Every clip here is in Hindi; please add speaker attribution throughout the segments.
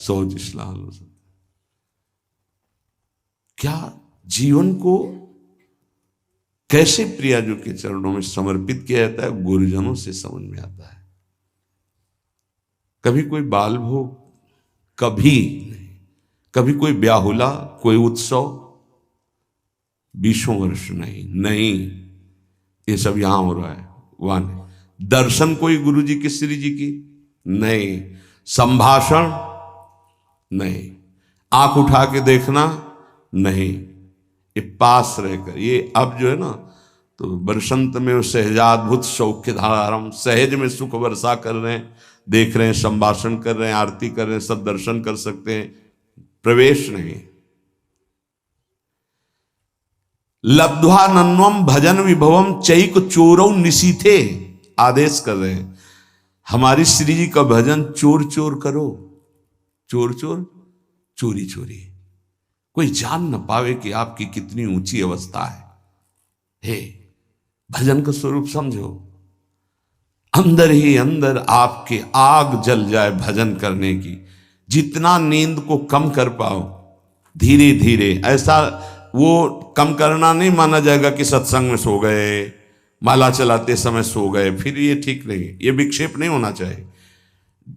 Speaker 1: सोच इस्लाह हो सकता। क्या जीवन को कैसे प्रियाजू के चरणों में समर्पित किया जाता है, गुरुजनों से समझ में आता है। कभी कोई बाल भोग, कभी नहीं, कभी कोई ब्याहुला, कोई उत्सव, 20 वर्ष नहीं, नहीं, ये सब यहां हो रहा है, वहां नहीं। दर्शन कोई गुरु जी की, श्री जी की नहीं, संभाषण नहीं, आंख उठा के देखना नहीं, ये पास रहकर, ये अब जो है ना, तो बरसंत में वो सहजाद्भुत सौख्य धारम, सहज में सुख वर्षा कर रहे हैं, देख रहे हैं, संभाषण कर रहे हैं, आरती कर रहे हैं, सब दर्शन कर सकते हैं, प्रवेश नहीं। लब्ध्वा नन्वम भजन विभवम चैक चोरौ निशीथे, आदेश कर रहे हैं हमारी श्री जी का भजन चोर चोर करो, चोर चोर, चोरी चोरी, कोई जान न पावे कि आपकी कितनी ऊंची अवस्था है। हे, भजन का स्वरूप समझो, अंदर ही अंदर आपके आग जल जाए भजन करने की, जितना नींद को कम कर पाओ धीरे धीरे। ऐसा वो कम करना नहीं माना जाएगा कि सत्संग में सो गए, माला चलाते समय सो गए, फिर ये ठीक नहीं, ये विक्षेप नहीं होना चाहिए।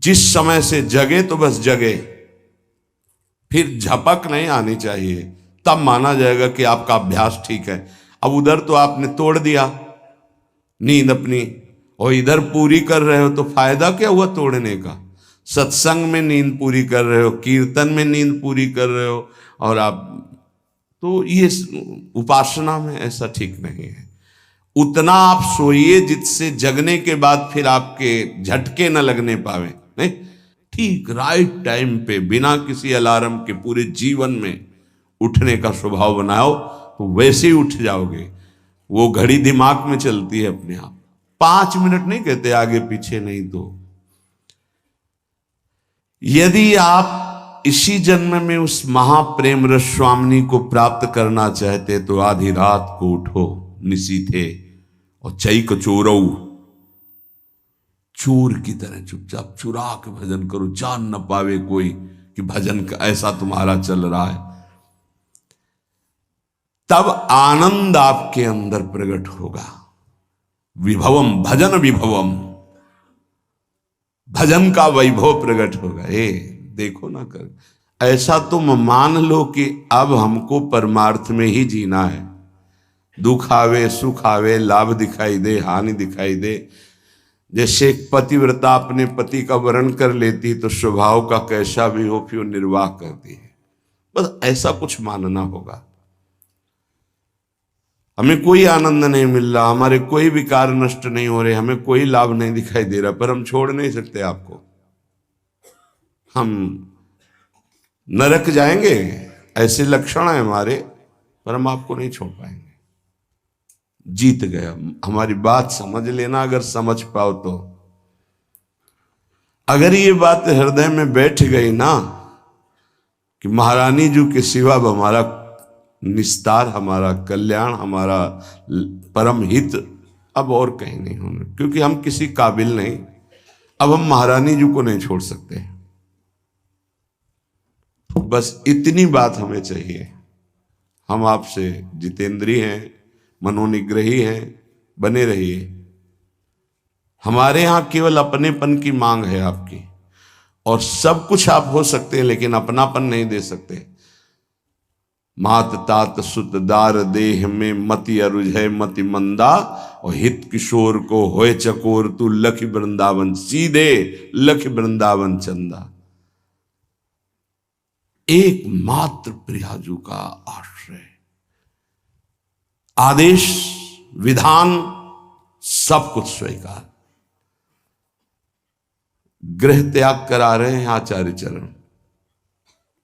Speaker 1: जिस समय से जगे तो बस जगे, फिर झपक नहीं आनी चाहिए, तब माना जाएगा कि आपका अभ्यास ठीक है। अब उधर तो आपने तोड़ दिया नींद अपनी, और इधर पूरी कर रहे हो, तो फायदा क्या हुआ तोड़ने का। सत्संग में नींद पूरी कर रहे हो, कीर्तन में नींद पूरी कर रहे हो, और आप तो ये उपासना में ऐसा ठीक नहीं है। उतना आप सोइए जिससे जगने के बाद फिर आपके झटके न लगने पावे, नहीं, ठीक राइट टाइम पे बिना किसी अलार्म के पूरे जीवन में उठने का स्वभाव बनाओ, तो वैसे ही उठ जाओगे। वो घड़ी दिमाग में चलती है अपने आप, 5 मिनट नहीं कहते आगे पीछे नहीं। तो यदि आप इसी जन्म में उस महाप्रेम रस स्वामिनी को प्राप्त करना चाहते, तो आधी रात को उठो निशीथे, और चैक चोरौ, चोर की तरह चुपचाप चुरा के भजन करो, जान न पावे कोई कि भजन का ऐसा तुम्हारा चल रहा है। तब आनंद आपके अंदर प्रकट होगा। विभवम, भजन विभवम, भजन का वैभव प्रकट होगा। ए देखो ना कर, ऐसा तुम मान लो कि अब हमको परमार्थ में ही जीना है। दुख आवे सुख आवे, लाभ दिखाई दे हानि दिखाई दे, जैसे एक पतिव्रता अपने पति का वर्ण कर लेती तो स्वभाव का कैसा भी हो फिर निर्वाह करती है, बस ऐसा कुछ मानना होगा। हमें कोई आनंद नहीं मिल रहा, हमारे कोई विकार नष्ट नहीं हो रहे, हमें कोई लाभ नहीं दिखाई दे रहा, पर हम छोड़ नहीं सकते आपको। हम नरक जाएंगे ऐसे लक्षण है हमारे, पर हम आपको नहीं छोड़ पाएंगे। जीत गया, हमारी बात समझ लेना, अगर समझ पाओ तो। अगर ये बात हृदय में बैठ गई ना कि महारानी जी के सिवा हमारा निस्तार, हमारा कल्याण, हमारा परम हित अब और कहीं नहीं होना, क्योंकि हम किसी काबिल नहीं, अब हम महारानी जी को नहीं छोड़ सकते। बस इतनी बात हमें चाहिए। हम आपसे जितेंद्रीय हैं, मनोनिग्रही हैं, बने रहिए। हमारे यहां केवल अपनेपन की मांग है आपकी, और सब कुछ आप हो सकते हैं, लेकिन अपनापन नहीं दे सकते। मात तात सुत दार देह में मति अरुझय मति मंदा, और हित किशोर को होए चकोर तू लख वृंदावन, सीधे लख वृंदावन चंदा। एकमात्र प्रियाजू का आश्रय, आदेश विधान सब कुछ स्वीकार। गृह त्याग करा रहे हैं आचार्य चरण,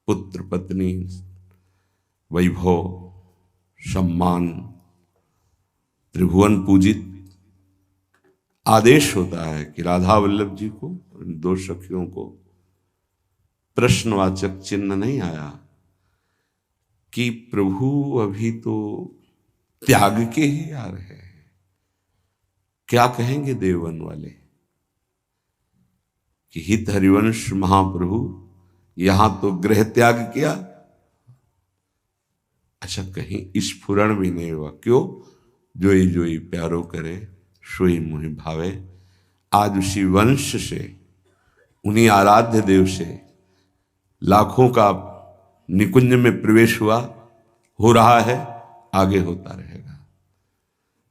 Speaker 1: पुत्र पत्नी वैभव सम्मान त्रिभुवन पूजित। आदेश होता है कि राधा वल्लभ जी को, दो सखियों को प्रश्नवाचक चिन्ह नहीं आया कि प्रभु अभी तो त्याग के ही आ रहे हैं, क्या कहेंगे देववन वाले कि हित हरिवंश महाप्रभु यहां तो गृह त्याग किया। अच्छा, कहीं स्फुरण भी नहीं हुआ। क्यों? जोई जोई प्यारो करे सोई मुहि भावे। आज उसी वंश से, उन्हीं आराध्य देव से लाखों का निकुंज में प्रवेश हुआ, हो रहा है, आगे होता रहेगा।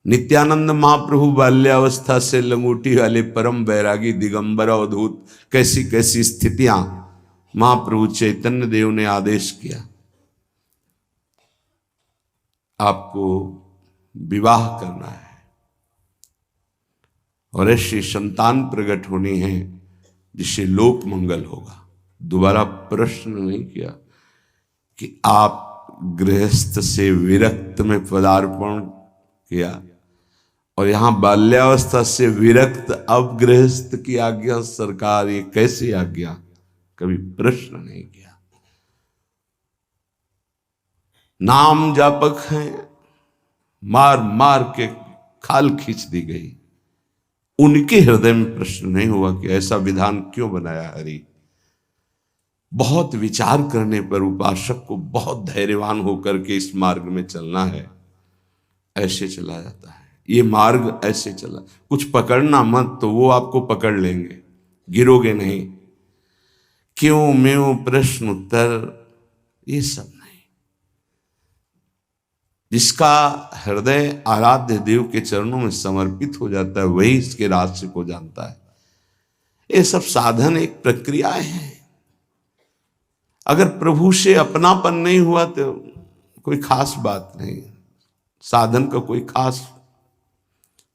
Speaker 1: नित्यानंद महाप्रभु बाल्यावस्था से लंगोटी वाले परम बैरागी दिगंबर अवधूत, कैसी कैसी स्थितियां महाप्रभु चैतन्य देव ने आदेश किया, आपको विवाह करना है और ऐसी संतान प्रकट होनी है जिससे लोक मंगल होगा। दोबारा प्रश्न नहीं किया कि आप गृहस्थ से विरक्त में पदार्पण किया और यहां बाल्यावस्था से विरक्त अब गृहस्थ की आज्ञा, सरकार ये कैसी आज्ञा, कभी प्रश्न नहीं किया। नाम जापक हैं, मार मार के खाल खींच दी गई, उनके हृदय में प्रश्न नहीं हुआ कि ऐसा विधान क्यों बनाया हरि। बहुत विचार करने पर उपासक को बहुत धैर्यवान होकर के इस मार्ग में चलना है, ऐसे चला जाता है। ये मार्ग ऐसे चला, कुछ पकड़ना मत तो वो आपको पकड़ लेंगे, गिरोगे नहीं। क्यों म्यों प्रश्न उत्तर ये सब नहीं। जिसका हृदय आराध्य देव के चरणों में समर्पित हो जाता है वही इसके रहस्य को जानता है। ये सब साधन एक प्रक्रियाएं हैं। अगर प्रभु से अपनापन नहीं हुआ तो कोई खास बात नहीं। साधन का कोई खास,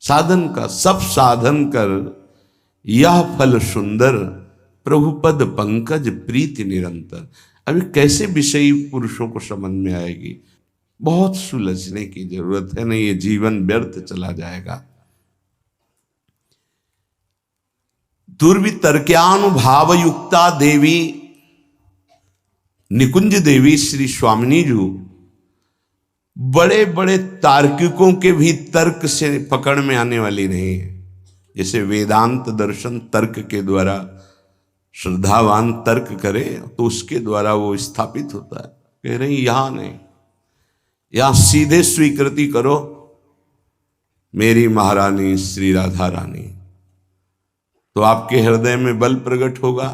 Speaker 1: साधन का सब साधन कर यह फल सुंदर, प्रभु पद पंकज प्रीति निरंतर। अभी कैसे विषयी पुरुषों को समझ में आएगी, बहुत सुलझने की जरूरत है, नहीं ये जीवन व्यर्थ चला जाएगा। दुर्वितर्क्यानुभाव युक्ता देवी निकुंज देवी श्री स्वामिनी जी बड़े बड़े तार्किकों के भी तर्क से पकड़ में आने वाली नहीं है। जैसे वेदांत दर्शन तर्क के द्वारा श्रद्धावान तर्क करे तो उसके द्वारा वो स्थापित होता है। कह रही यहां नहीं, यहां सीधे स्वीकृति करो मेरी महारानी श्री राधा रानी, तो आपके हृदय में बल प्रकट होगा।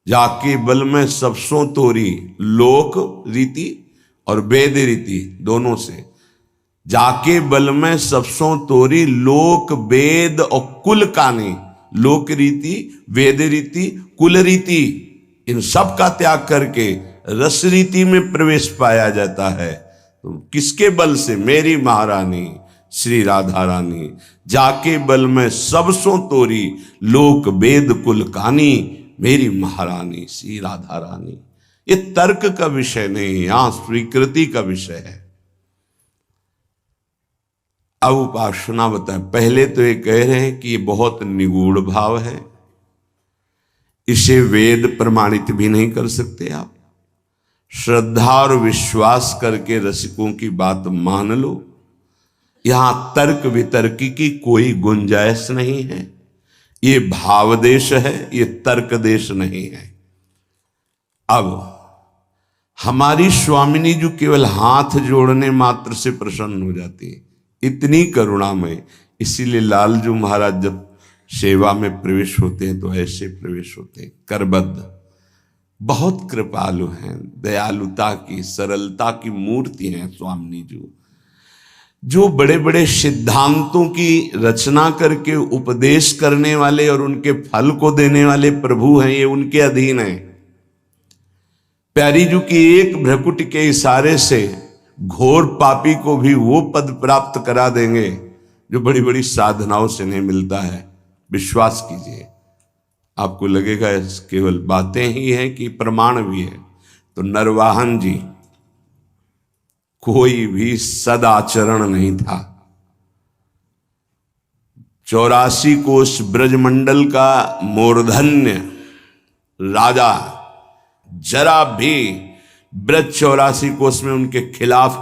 Speaker 1: जाके बल में सबसों तोरी, लोक रीति और वेद रीति दोनों से, जाके बल में सबसों तोरी लोक वेद और कुल कानी, लोक रीति, वेद रीति, कुल रीति, इन सब का त्याग करके रस रीति में प्रवेश पाया जाता है। तो किसके बल से? मेरी महारानी श्री राधा रानी। जाके बल में सबसों तोरी लोक वेद कुल कानी, मेरी महारानी श्री राधा रानी। ये तर्क का विषय नहीं, यहां स्वीकृति का विषय है। अब उपासना बताए। पहले तो ये कह रहे हैं कि ये बहुत निगूढ़ भाव है, इसे वेद प्रमाणित भी नहीं कर सकते आप। श्रद्धा और विश्वास करके रसिकों की बात मान लो। यहां तर्क वितर्की की कोई गुंजाइश नहीं है। ये भाव देश है, ये तर्क देश नहीं है। अब हमारी स्वामिनी जो केवल हाथ जोड़ने मात्र से प्रसन्न हो जाती है, इतनी करुणामय। इसीलिए लालजू महाराज जब सेवा में प्रवेश होते हैं तो ऐसे प्रवेश होते हैं, करबद्ध। बहुत कृपालु हैं, दयालुता की, सरलता की मूर्ति हैं स्वामिनी जी। जो बड़े बड़े सिद्धांतों की रचना करके उपदेश करने वाले और उनके फल को देने वाले प्रभु हैं, ये उनके अधीन हैं। प्यारी जी की एक भ्रकुट के इशारे से घोर पापी को भी वो पद प्राप्त करा देंगे जो बड़ी बड़ी साधनाओं से नहीं मिलता है। विश्वास कीजिए, आपको लगेगा केवल बातें ही हैं कि प्रमाण भी है। तो नरवाहन जी कोई भी सदाचरण नहीं था। 84 कोष ब्रजमंडल का मूर्धन्य राजा जरा भी ब्रज 84 कोष में उनके खिलाफ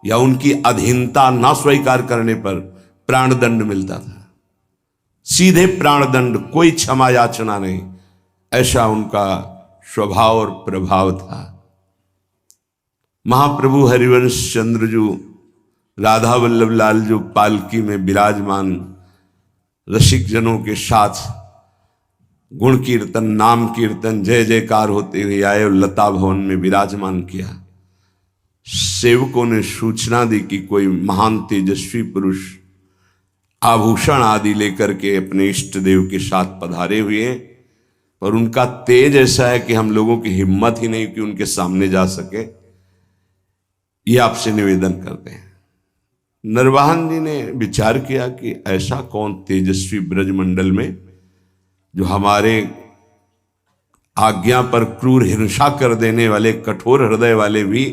Speaker 1: या उनकी अधीनता न स्वीकार करने पर प्राणदंड मिलता था। सीधे प्राणदंड, कोई क्षमा याचना नहीं। ऐसा उनका स्वभाव और प्रभाव था। महाप्रभु हरिवंश चंद्र जो राधा वल्लभ लाल जो पालकी में विराजमान रसिक जनों के साथ गुण कीर्तन, नाम कीर्तन, जय जयकार होते हुए आए और लता भवन में विराजमान किया। सेवकों ने सूचना दी कि कोई महान तेजस्वी पुरुष आभूषण आदि लेकर के अपने इष्ट देव के साथ पधारे हुए हैं, पर उनका तेज ऐसा है कि हम लोगों की हिम्मत ही नहीं कि उनके सामने जा सके। ये आपसे निवेदन करते हैं। नरवाहन जी ने विचार किया कि ऐसा कौन तेजस्वी ब्रजमंडल में जो हमारे आज्ञा पर क्रूर हिंसा कर देने वाले कठोर हृदय वाले भी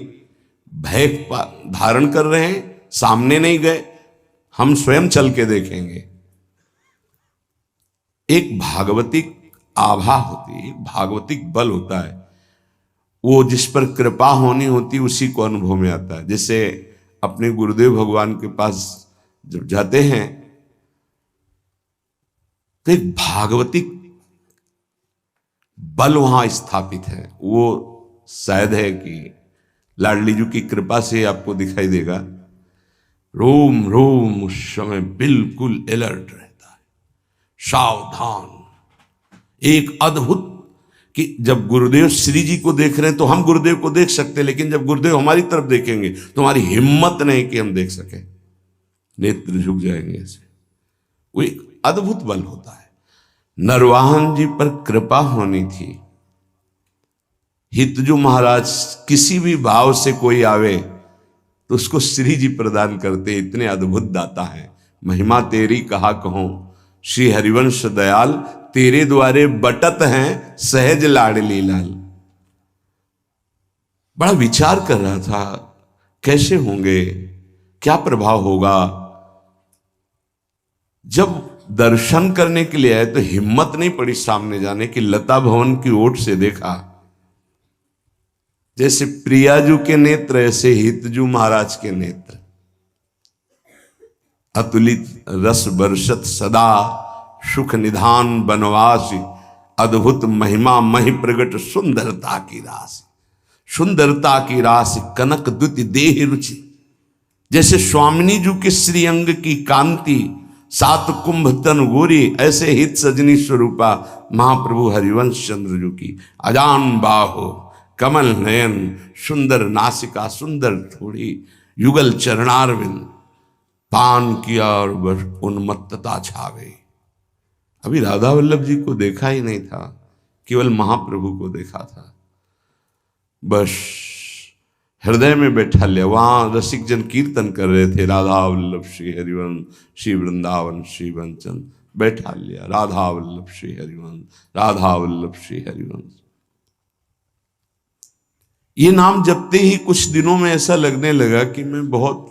Speaker 1: भय धारण कर रहे हैं, सामने नहीं गए, हम स्वयं चल के देखेंगे। एक भागवतिक आभा होती है, भागवतिक बल होता है, वो जिस पर कृपा होनी होती उसी को अनुभव में आता है। जैसे अपने गुरुदेव भगवान के पास जब जाते हैं तो एक भागवतिक बल वहां स्थापित है। वो शायद है कि लाडली जी की कृपा से आपको दिखाई देगा। रोम रोम उस समय बिल्कुल अलर्ट रहता है, सावधान। एक अद्भुत कि जब गुरुदेव श्री जी को देख रहे हैं तो हम गुरुदेव को देख सकते हैं, लेकिन जब गुरुदेव हमारी तरफ देखेंगे तो हमारी हिम्मत नहीं कि हम देख सके, नेत्र झुक जाएंगे ऐसे। वो एक अद्भुत बल होता है। नरवाहन जी पर कृपा होनी थी। हितजू महाराज किसी भी भाव से कोई आवे तो उसको श्री जी प्रदान करते, इतने अद्भुत दाता है। महिमा तेरी कहा कहूं श्री हरिवंश दयाल, तेरे द्वारे बटत हैं सहज लाडली लाल। बड़ा विचार कर रहा था कैसे होंगे, क्या प्रभाव होगा। जब दर्शन करने के लिए आए तो हिम्मत नहीं पड़ी सामने जाने की। लता भवन की ओट से देखा, जैसे प्रियाजू के नेत्र ऐसे हितजू महाराज के नेत्र, अतुलित रस बरसत सदा सुख निधान बनवासी, अद्भुत महिमा महि प्रगट सुंदरता की राशि। सुंदरता की राशि कनक द्युति देह रुचि, जैसे स्वामिनी जू के श्रीअंग की कांति, सात कुंभ तन गोरी, ऐसे हित सजनी स्वरूपा महाप्रभु हरिवंश चंद्र जू की। अजान बाहो कमल नयन, सुंदर नासिका सुंदर थोड़ी, युगल चरणारविंद, पान किया और बस उन्मत्तता छा गई। अभी राधा वल्लभ जी को देखा ही नहीं था, केवल महाप्रभु को देखा था। बस हृदय में बैठा लिया। वहां रसिक जन कीर्तन कर रहे थे, राधा वल्लभ श्री हरिवंश श्री वृंदावन श्री वंचन। बैठा लिया, राधा वल्लभ श्री हरिवंश, राधा वल्लभ श्री हरिवंश। ये नाम जपते ही कुछ दिनों में ऐसा लगने लगा कि मैं बहुत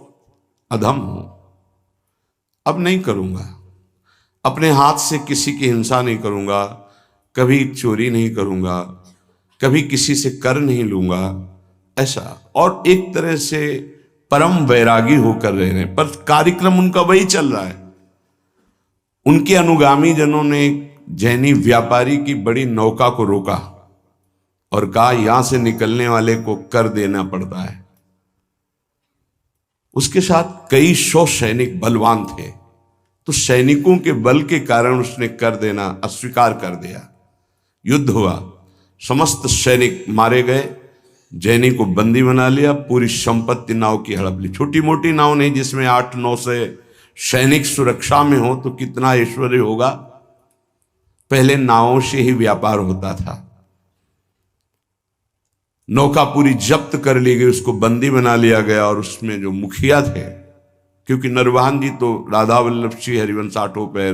Speaker 1: अधम हूं, अब नहीं करूंगा, अपने हाथ से किसी की हिंसा नहीं करूंगा, कभी चोरी नहीं करूंगा, कभी किसी से कर नहीं लूंगा, ऐसा। और एक तरह से परम वैरागी होकर रह रहे हैं, पर कार्यक्रम उनका वही चल रहा है। उनके अनुगामी जनों ने जैनी व्यापारी की बड़ी नौका को रोका और कहा यहां से निकलने वाले को कर देना पड़ता है। उसके साथ कई 100 सैनिक बलवान थे, तो सैनिकों के बल के कारण उसने कर देना अस्वीकार कर दिया। युद्ध हुआ, समस्त सैनिक मारे गए, जैनी को बंदी बना लिया, पूरी संपत्ति नाव की हड़प ली। छोटी मोटी नाव नहीं जिसमें 8-9 से सैनिक सुरक्षा में हो तो कितना ऐश्वर्य होगा। पहले नावों से ही व्यापार होता था। नौका पूरी जब्त कर ली गई, उसको बंदी बना लिया गया। और उसमें जो मुखिया थे, क्योंकि नरवाहन जी तो राधा वल्लभ श्री हरिवंश आठों पैर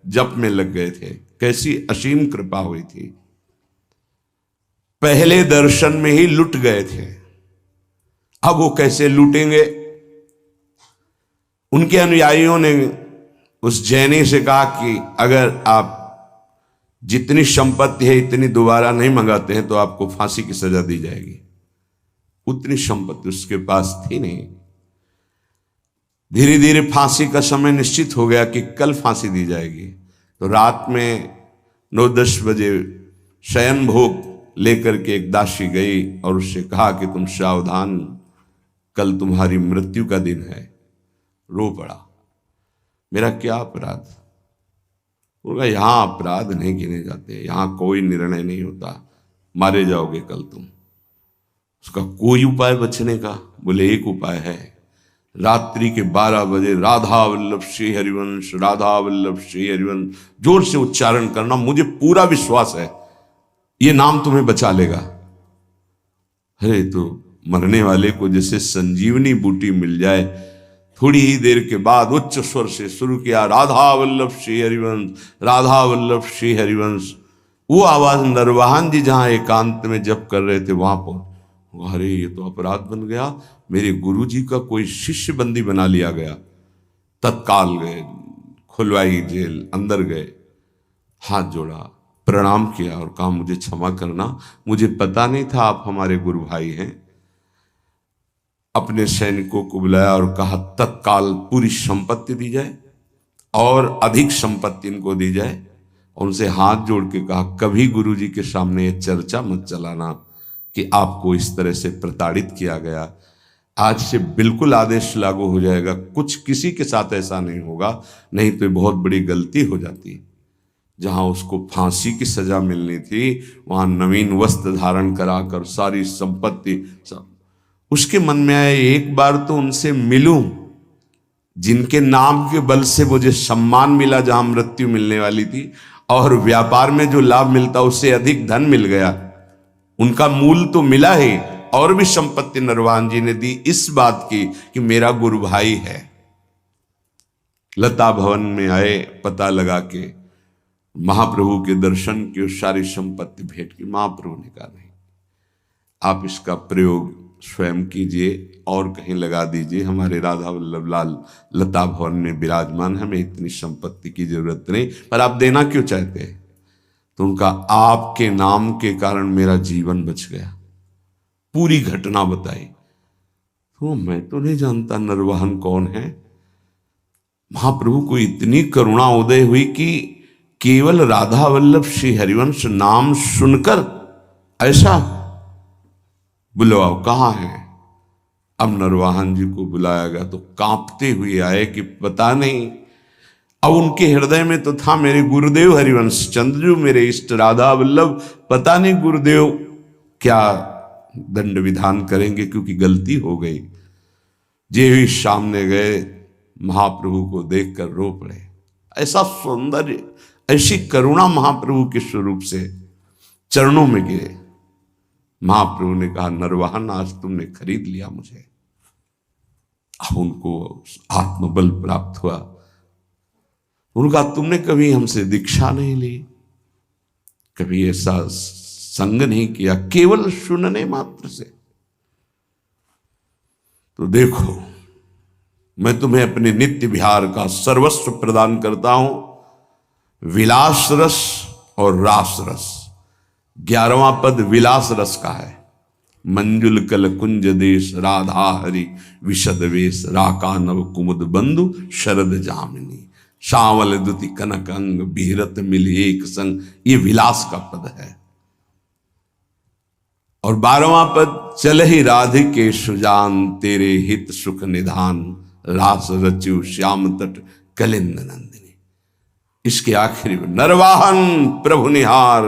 Speaker 1: जप में लग गए थे, कैसी असीम कृपा हुई थी। पहले दर्शन में ही लुट गए थे, अब वो कैसे लूटेंगे। उनके अनुयायियों ने उस जैनी से कहा कि अगर आप जितनी संपत्ति है इतनी दोबारा नहीं मंगाते हैं तो आपको फांसी की सजा दी जाएगी। उतनी संपत्ति उसके पास थी नहीं। धीरे धीरे फांसी का समय निश्चित हो गया कि कल फांसी दी जाएगी। तो रात में 9-10 बजे शयन भोग लेकर के एक दासी गई और उससे कहा कि तुम सावधान, कल तुम्हारी मृत्यु का दिन है। रो पड़ा, मेरा क्या अपराध? बोला यहां अपराध नहीं गिने जाते, यहां कोई निर्णय नहीं होता, मारे जाओगे कल तुम। उसका कोई उपाय बचने का? बोले एक उपाय है, रात्रि के 12 बजे राधा वल्लभ श्री हरिवंश, राधा वल्लभ श्री हरिवंश जोर से उच्चारण करना, मुझे पूरा विश्वास है ये नाम तुम्हें बचा लेगा। अरे तो मरने वाले को जैसे संजीवनी बूटी मिल जाए, थोड़ी ही देर के बाद उच्च स्वर से शुरू किया, राधा वल्लभ श्री हरिवंश, राधा वल्लभ श्री हरिवंश। वो आवाज नरवाहन जी जहां एकांत में जप कर रहे थे वहां पर, अरे ये तो अपराध बन गया, मेरे गुरु जी का कोई शिष्य बंदी बना लिया गया। तत्काल गए, खुलवाई जेल, अंदर गए, हाथ जोड़ा, प्रणाम किया और कहा मुझे क्षमा करना, मुझे पता नहीं था आप हमारे गुरु भाई हैं। अपने सैनिकों को बुलाया और कहा तत्काल पूरी संपत्ति दी जाए और अधिक संपत्ति इनको दी जाए। उनसे हाथ जोड़ के कहा कभी गुरु जी के सामने ये चर्चा मत चलाना कि आपको इस तरह से प्रताड़ित किया गया। आज से बिल्कुल आदेश लागू हो जाएगा, कुछ किसी के साथ ऐसा नहीं होगा, नहीं तो बहुत बड़ी गलती हो जाती। जहां उसको फांसी की सजा मिलनी थी वहां नवीन वस्त्र धारण कराकर सारी संपत्ति सब। उसके मन में आया एक बार तो उनसे मिलूं जिनके नाम के बल से मुझे सम्मान मिला, जहां मृत्यु मिलने वाली थी, और व्यापार में जो लाभ मिलता उससे अधिक धन मिल गया। उनका मूल तो मिला ही, और भी संपत्ति नरवाहन जी ने दी इस बात की कि मेरा गुरु भाई है। लता भवन में आए, पता लगा के महाप्रभु के दर्शन की और सारी संपत्ति भेंट की। महाप्रभु ने कहा नहीं, आप इसका प्रयोग स्वयं कीजिए और कहीं लगा दीजिए, हमारे राधा वल्लभ लाल लता भवन में विराजमान, हमें इतनी संपत्ति की जरूरत नहीं, पर आप देना क्यों चाहते हैं? तो उनका आपके नाम के कारण मेरा जीवन बच गया। पूरी घटना बताई। तो मैं तो नहीं जानता नरवाहन कौन है। महाप्रभु को इतनी करुणा उदय हुई कि केवल राधा वल्लभ श्री हरिवंश नाम सुनकर ऐसा बुलवाओ कहाँ है। अब नरवाहन जी को बुलाया गया तो कांपते हुए आए कि पता नहीं। अब उनके हृदय में तो था मेरे गुरुदेव हरिवंश चंद्रजू मेरे इष्ट राधा वल्लभ, पता नहीं गुरुदेव क्या दंड विधान करेंगे क्योंकि गलती हो गई। जे ही सामने गए महाप्रभु को देखकर रो पड़े। ऐसा सौंदर्य, ऐसी करुणा महाप्रभु के स्वरूप से चरणों में गिरे। महाप्रभु ने कहा नरवाहन आज तुमने खरीद लिया मुझे। अब उनको आत्मबल प्राप्त हुआ। उनका तुमने कभी हमसे दीक्षा नहीं ली, कभी ऐसा संग नहीं किया, केवल सुनने मात्र से। तो देखो मैं तुम्हें अपने नित्य विहार का सर्वस्व प्रदान करता हूं, विलास रस और रास रस। 11वां पद विलास रस का है। मंजुल कल कुंज देश राधा हरि विशद वेश, राका नव कुमुद बंधु शरद जामिनी, श्यामल दुति कनक अंग बिहरत मिल एक संग। ये विलास का पद है। और 12वां पद चल ही राधिके सुजान, तेरे हित सुख निधान, रास रच्यु श्याम तट कलिंद नंदिनी। इसके आखिरी में नरवाहन प्रभु निहार,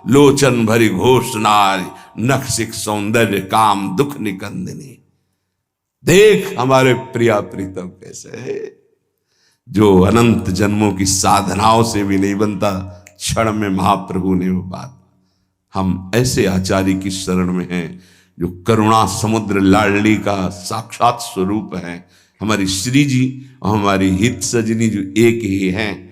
Speaker 1: लोचन भरी घोष नारी, नखसिक सौंदर्य काम दुख निकंदिनी। देख हमारे प्रिया प्रीतम कैसे है, जो अनंत जन्मों की साधनाओं से भी नहीं बनता, क्षण में महाप्रभु ने वो बात। हम ऐसे आचार्य की शरण में हैं जो करुणा समुद्र लाडली का साक्षात स्वरूप है। हमारी श्री जी और हमारी हित सजनी जो एक ही हैं।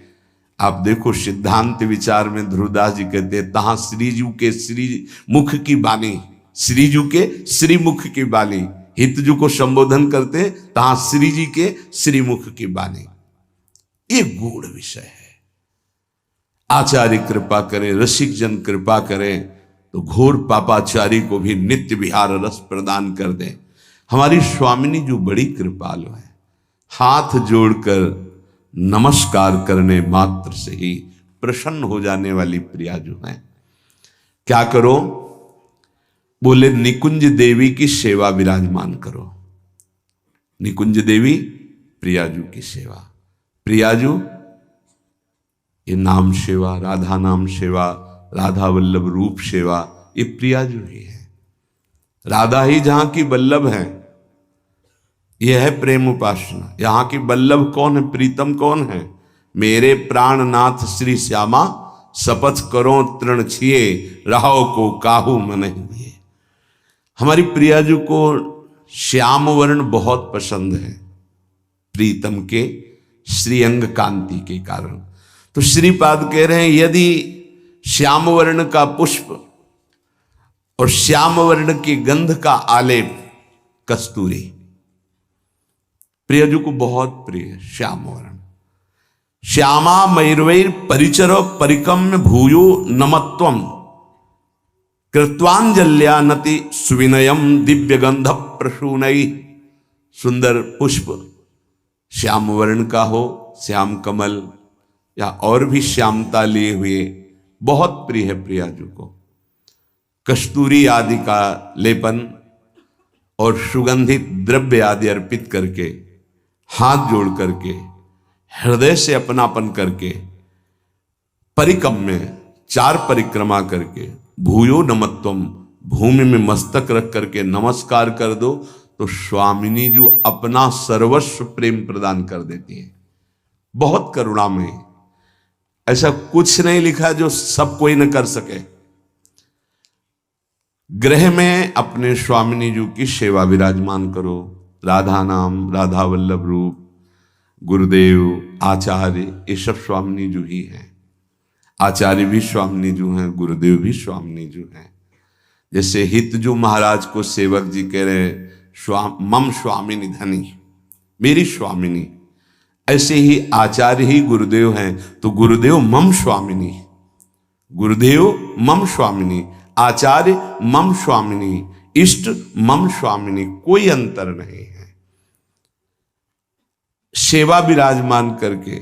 Speaker 1: आप देखो सिद्धांत विचार में ध्रुवदास जी कहते हैं तहां श्रीजू के श्री मुख की बानी, श्रीजू के श्री मुख की बानी, हितजू को संबोधन करते तहां श्री जी के श्री मुख की बानी। ये गूढ़ विषय है। आचार्य कृपा करें, रसिक जन कृपा करें तो घोर पापाचारी को भी नित्य विहार रस प्रदान कर दें। हमारी स्वामिनी जो बड़ी कृपालु है, हाथ जोड़कर नमस्कार करने मात्र से ही प्रसन्न हो जाने वाली प्रिया जो है। क्या करो, बोले निकुंज देवी की सेवा विराजमान करो। निकुंज देवी प्रियाजू की सेवा। प्रियाजू ये नाम सेवा, राधा नाम सेवा, राधा वल्लभ रूप सेवा, ये प्रियाजू ही है। राधा ही जहां की वल्लभ है, यह है प्रेम उपासना। यहां की वल्लभ कौन है, प्रीतम कौन है? मेरे प्राणनाथ श्री श्यामा, शपथ करो तृण छिए, रहो को काहू मन हुए। हमारी प्रियाजू को श्याम वर्ण बहुत पसंद है, प्रीतम के श्रीअंग कांति के कारण। तो श्रीपाद कह रहे हैं यदि श्याम वर्ण का पुष्प और श्याम वर्ण की गंध का आलेप कस्तूरी, प्रियाजू को बहुत प्रिय है श्याम वर्ण। श्यामा मयूरवैर परिचरो परिकम्य भूयो नमत्वम, कृत्वांजल्यानति सुविनयम दिव्य गंध प्रसूनई। सुंदर पुष्प श्याम वर्ण का हो, श्याम कमल या और भी श्यामता लिए हुए, बहुत प्रिय है प्रियाजू को। कस्तूरी आदि का लेपन और सुगंधित द्रव्य आदि अर्पित करके, हाथ जोड़ करके, हृदय से अपनापन करके, परिकम में 4 परिक्रमा करके, भूयो नमत्वम, भूमि में मस्तक रख करके नमस्कार कर दो तो स्वामिनी जो अपना सर्वस्व प्रेम प्रदान कर देती है। बहुत करुणामय, ऐसा कुछ नहीं लिखा जो सब कोई न कर सके। गृह में अपने स्वामिनी जी की सेवा विराजमान करो। राधा नाम, राधा वल्लभ रूप, गुरुदेव, आचार्य, ये सब स्वामिनी जी ही हैं। आचार्य भी स्वामिनी जी हैं, गुरुदेव भी स्वामिनी जी हैं। जैसे हितजू महाराज को सेवक जी कह रहे मम स्वामिनी धनी, मेरी स्वामिनी, ऐसे ही आचार्य ही गुरुदेव हैं तो गुरुदेव मम स्वामिनी, गुरुदेव मम स्वामिनी, आचार्य मम स्वामिनी, इष्ट मम स्वामिनी, कोई अंतर नहीं है। सेवा विराजमान करके